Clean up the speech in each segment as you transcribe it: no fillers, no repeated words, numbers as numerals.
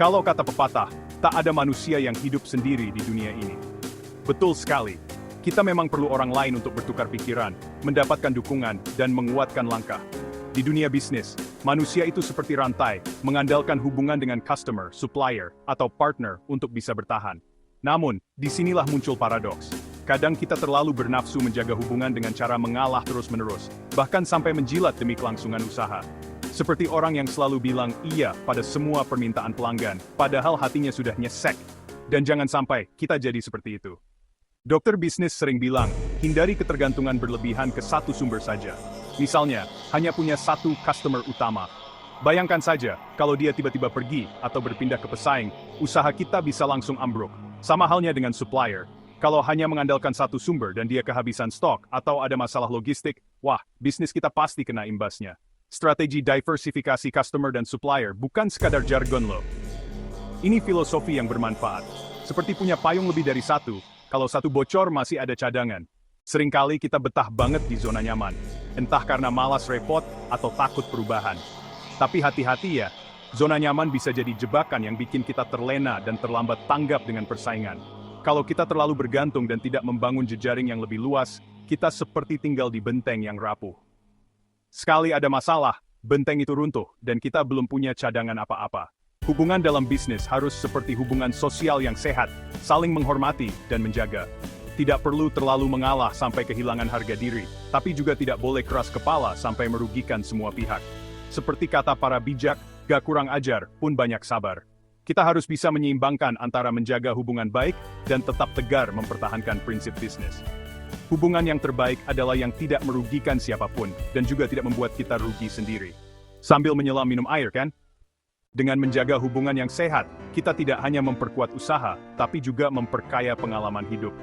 Kalau kata pepatah, tak ada manusia yang hidup sendiri di dunia ini. Betul sekali. Kita memang perlu orang lain untuk bertukar pikiran, mendapatkan dukungan, dan menguatkan langkah. Di dunia bisnis, manusia itu seperti rantai, mengandalkan hubungan dengan customer, supplier, atau partner untuk bisa bertahan. Namun, disinilah muncul paradoks. Kadang kita terlalu bernafsu menjaga hubungan dengan cara mengalah terus-menerus, bahkan sampai menjilat demi kelangsungan usaha. Seperti orang yang selalu bilang iya pada semua permintaan pelanggan, padahal hatinya sudah nyesek. Dan jangan sampai kita jadi seperti itu. Dokter bisnis sering bilang, hindari ketergantungan berlebihan ke satu sumber saja. Misalnya, hanya punya satu customer utama. Bayangkan saja, kalau dia tiba-tiba pergi atau berpindah ke pesaing, usaha kita bisa langsung ambruk. Sama halnya dengan supplier. Kalau hanya mengandalkan satu sumber dan dia kehabisan stok atau ada masalah logistik, wah, bisnis kita pasti kena imbasnya. Strategi diversifikasi customer dan supplier bukan sekadar jargon loh. Ini filosofi yang bermanfaat. Seperti punya payung lebih dari satu, kalau satu bocor masih ada cadangan. Seringkali kita betah banget di zona nyaman. Entah karena malas repot atau takut perubahan. Tapi hati-hati ya, zona nyaman bisa jadi jebakan yang bikin kita terlena dan terlambat tanggap dengan persaingan. Kalau kita terlalu bergantung dan tidak membangun jejaring yang lebih luas, kita seperti tinggal di benteng yang rapuh. Sekali ada masalah, benteng itu runtuh dan kita belum punya cadangan apa-apa. Hubungan dalam bisnis harus seperti hubungan sosial yang sehat, saling menghormati dan menjaga. Tidak perlu terlalu mengalah sampai kehilangan harga diri, tapi juga tidak boleh keras kepala sampai merugikan semua pihak. Seperti kata para bijak, gak kurang ajar pun banyak sabar. Kita harus bisa menyeimbangkan antara menjaga hubungan baik dan tetap tegar mempertahankan prinsip bisnis. Hubungan yang terbaik adalah yang tidak merugikan siapapun dan juga tidak membuat kita rugi sendiri. Sambil menyelam minum air kan? Dengan menjaga hubungan yang sehat, kita tidak hanya memperkuat usaha, tapi juga memperkaya pengalaman hidup.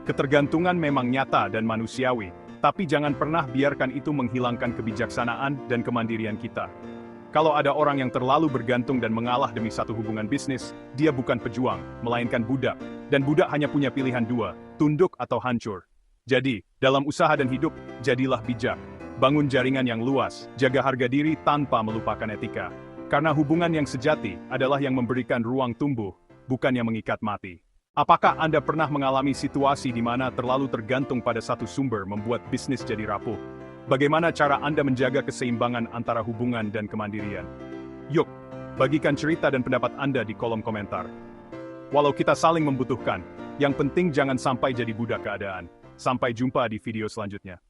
Ketergantungan memang nyata dan manusiawi, tapi jangan pernah biarkan itu menghilangkan kebijaksanaan dan kemandirian kita. Kalau ada orang yang terlalu bergantung dan mengalah demi satu hubungan bisnis, dia bukan pejuang, melainkan budak. Dan budak hanya punya pilihan dua, tunduk atau hancur. Jadi, dalam usaha dan hidup, jadilah bijak. Bangun jaringan yang luas, jaga harga diri tanpa melupakan etika. Karena hubungan yang sejati adalah yang memberikan ruang tumbuh, bukan yang mengikat mati. Apakah Anda pernah mengalami situasi di mana terlalu tergantung pada satu sumber membuat bisnis jadi rapuh? Bagaimana cara Anda menjaga keseimbangan antara hubungan dan kemandirian? Yuk, bagikan cerita dan pendapat Anda di kolom komentar. Walau kita saling membutuhkan, yang penting jangan sampai jadi budak keadaan. Sampai jumpa di video selanjutnya.